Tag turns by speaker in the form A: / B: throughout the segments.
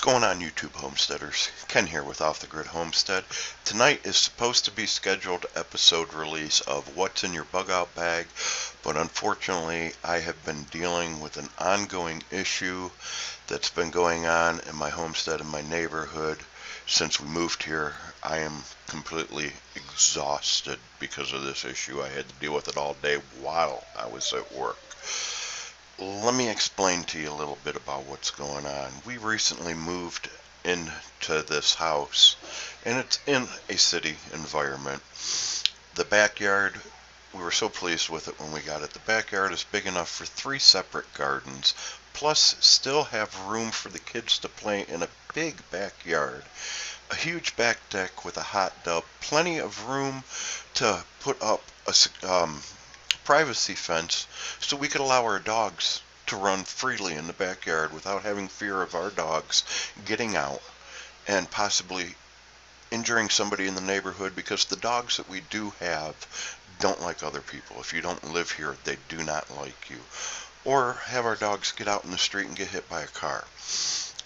A: Going on, YouTube homesteaders? Ken here with Off the Grid Homestead. Tonight is supposed to be scheduled episode release of What's in Your Bug Out Bag, but unfortunately I have been dealing with an ongoing issue that's been going on in my homestead in my neighborhood since we moved here. I am completely exhausted because of this issue. I had to deal with it all day while I was at work. Let me explain to you a little bit about what's going on. We recently moved into this house, and it's in a city environment. The backyard, we were so pleased with it when we got it. The backyard is big enough for 3 separate gardens, plus still have room for the kids to play in a big backyard. A huge back deck with a hot tub, plenty of room to put up a privacy fence so we could allow our dogs to run freely in the backyard without having fear of our dogs getting out and possibly injuring somebody in the neighborhood, because the dogs that we do have don't like other people. If you don't live here, they do not like you. Or have our dogs get out in the street and get hit by a car.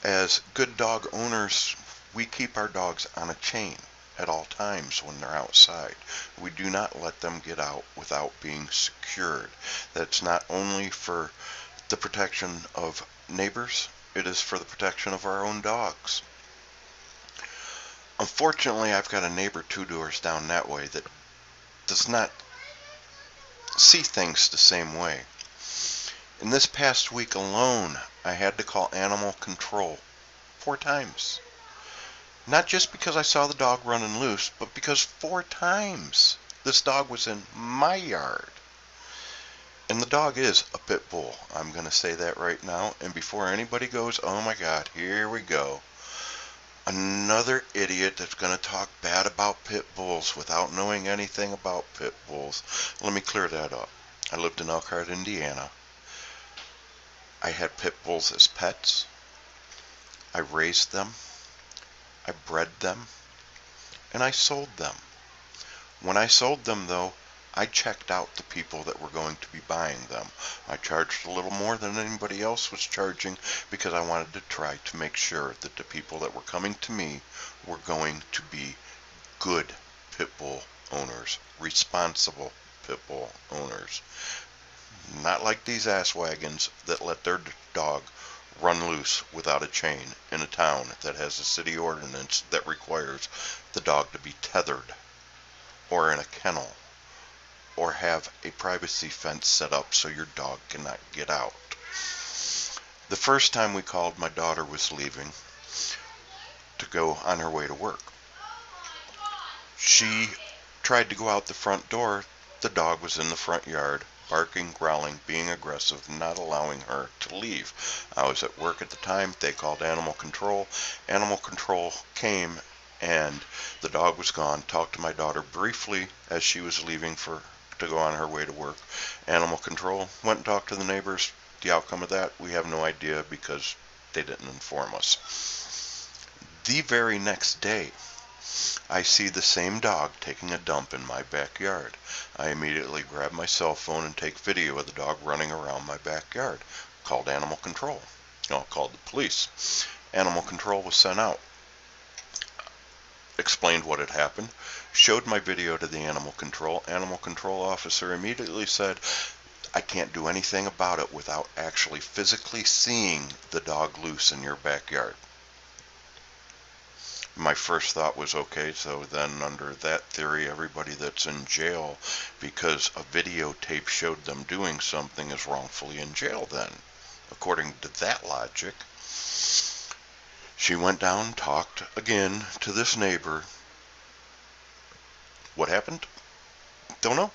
A: As good dog owners, we keep our dogs on a chain at all times when they're outside. We do not let them get out without being secured. That's not only for the protection of neighbors, it is for the protection of our own dogs. Unfortunately, I've got a neighbor 2 doors down that way that does not see things the same way. In this past week alone, I had to call animal control 4 times. Not just because I saw the dog running loose, but because 4 times this dog was in my yard. And the dog is a pit bull. I'm going to say that right now. And before anybody goes, oh my God, here we go. Another idiot that's going to talk bad about pit bulls without knowing anything about pit bulls. Let me clear that up. I lived in Elkhart, Indiana. I had pit bulls as pets. I raised them. I bred them, and I sold them. When I sold them, though, I checked out the people that were going to be buying them. I charged a little more than anybody else was charging because I wanted to try to make sure that the people that were coming to me were going to be good pit bull owners, responsible pit bull owners. Not like these ass wagons that let their dog run loose without a chain in a town that has a city ordinance that requires the dog to be tethered or in a kennel or have a privacy fence set up so your dog cannot get out. The first time we called, my daughter was leaving to go on her way to work. She tried to go out the front door. The dog was in the front yard, barking, growling, being aggressive, not allowing her to leave. I was at work at the time. They called animal control. Animal control came and the dog was gone. Talked to my daughter briefly as she was leaving to go on her way to work. Animal control went and talked to the neighbors. The outcome of that, we have no idea because they didn't inform us. The very next day, I see the same dog taking a dump in my backyard. I immediately grab my cell phone and take video of the dog running around my backyard. Called animal control. Called the police. Animal control was sent out. Explained what had happened. Showed my video to the animal control. Animal control officer immediately said, I can't do anything about it without actually physically seeing the dog loose in your backyard. My first thought was, okay, so then under that theory, everybody that's in jail because a videotape showed them doing something is wrongfully in jail then. According to that logic, she went down, talked again to this neighbor. What happened? Don't know.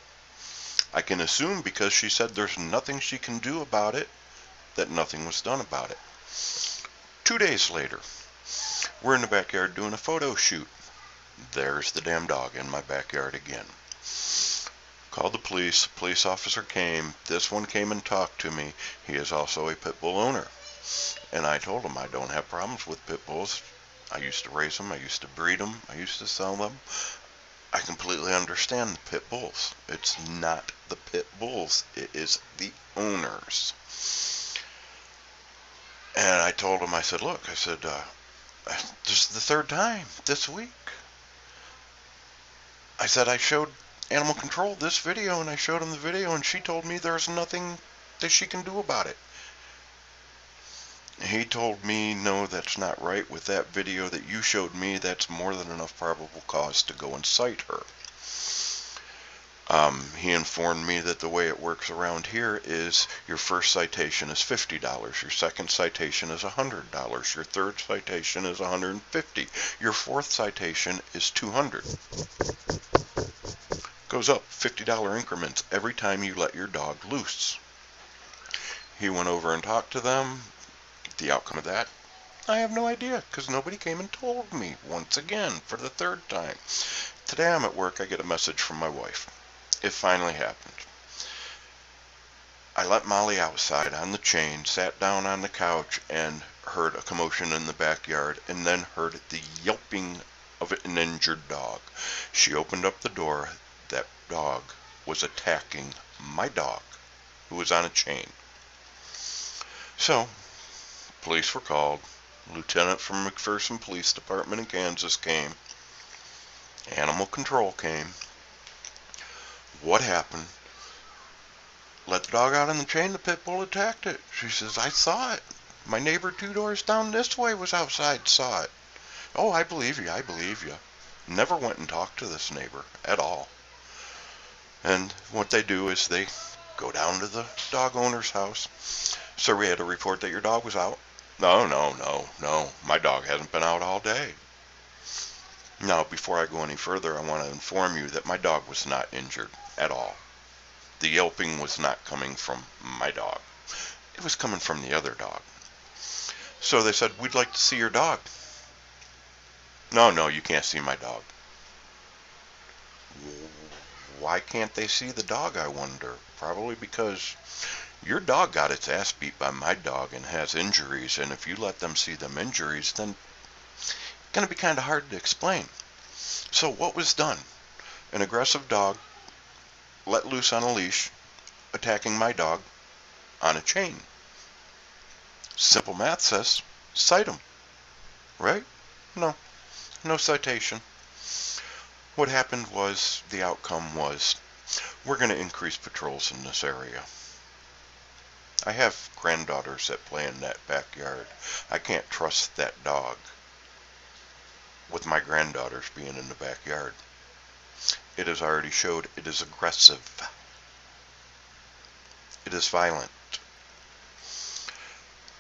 A: I can assume because she said there's nothing she can do about it, that nothing was done about it. 2 days later, we're in the backyard doing a photo shoot. There's the damn dog in my backyard again. Called the police. Police officer came. This one came and talked to me. He is also a pit bull owner. And I told him I don't have problems with pit bulls. I used to raise them. I used to breed them. I used to sell them. I completely understand the pit bulls. It's not the pit bulls. It is the owners. And I told him, I said, look, I said, This is the third time this week. I said I showed Animal Control this video, and I showed him the video, and she told me there's nothing that she can do about it. He told me, no, that's not right. With that video that you showed me, that's more than enough probable cause to go and cite her. He informed me that the way it works around here is your first citation is $50, your second citation is $100, your third citation is $150, your fourth citation is $200. Goes up $50 increments every time you let your dog loose. He went over and talked to them. The outcome of that, I have no idea, because nobody came and told me once again for the third time. Today I'm at work, I get a message from my wife. It finally happened. I let Molly outside on the chain, sat down on the couch, and heard a commotion in the backyard, and then heard the yelping of an injured dog. She opened up the door. That dog was attacking my dog, who was on a chain. So, police were called. Lieutenant from McPherson Police Department in Kansas came. Animal Control came. What happened? Let the dog out on the chain, the pit bull attacked it. She says, I saw it. My neighbor 2 doors down this way was outside, saw it. Oh, I believe you, I believe you. Never went and talked to this neighbor at all. And what they do is they go down to the dog owner's house. Sir, we had a report that your dog was out. No, my dog hasn't been out all day. Now, before I go any further, I want to inform you that my dog was not injured at all. The yelping was not coming from my dog. It was coming from the other dog. So they said, we'd like to see your dog. No, you can't see my dog. Why can't they see the dog, I wonder? Probably because your dog got its ass beat by my dog and has injuries, and if you let them see them injuries, then it's going to be kind of hard to explain. So what was done? An aggressive dog let loose on a leash, attacking my dog on a chain. Simple math says, cite him. Right? No citation. What happened was, the outcome was, we're going to increase patrols in this area. I have granddaughters that play in that backyard. I can't trust that dog with my granddaughters being in the backyard. It has already showed it is aggressive. It is violent.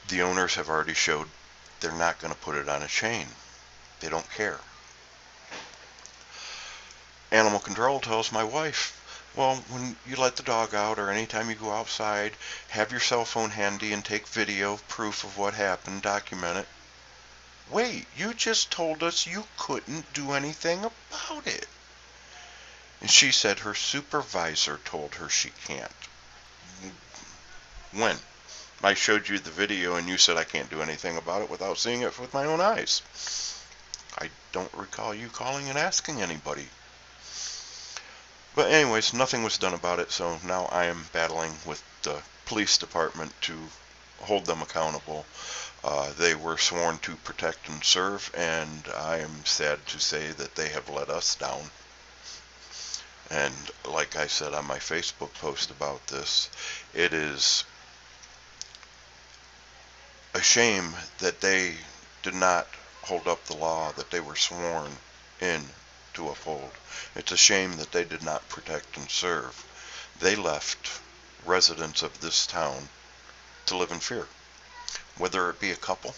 A: The owners have already showed they're not going to put it on a chain. They don't care. Animal Control tells my wife, well, when you let the dog out or anytime you go outside, have your cell phone handy and take video, proof of what happened, document it. Wait, you just told us you couldn't do anything about it. And she said her supervisor told her she can't. When? I showed you the video and you said I can't do anything about it without seeing it with my own eyes. I don't recall you calling and asking anybody. But anyways, nothing was done about it, so now I am battling with the police department to hold them accountable. They were sworn to protect and serve, and I am sad to say that they have let us down. And like I said on my Facebook post about this, it is a shame that they did not hold up the law that they were sworn in to uphold. It's a shame that they did not protect and serve. They left residents of this town to live in fear, whether it be a couple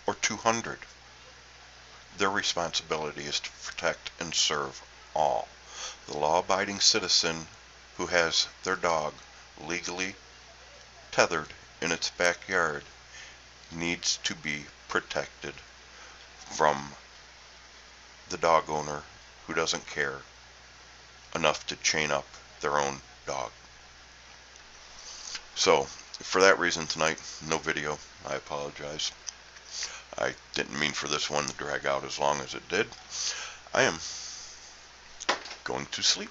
A: or 200. Their responsibility is to protect and serve all. The law-abiding citizen who has their dog legally tethered in its backyard needs to be protected from the dog owner who doesn't care enough to chain up their own dog. So, for that reason tonight, no video. I apologize. I didn't mean for this one to drag out as long as it did. I am going to sleep.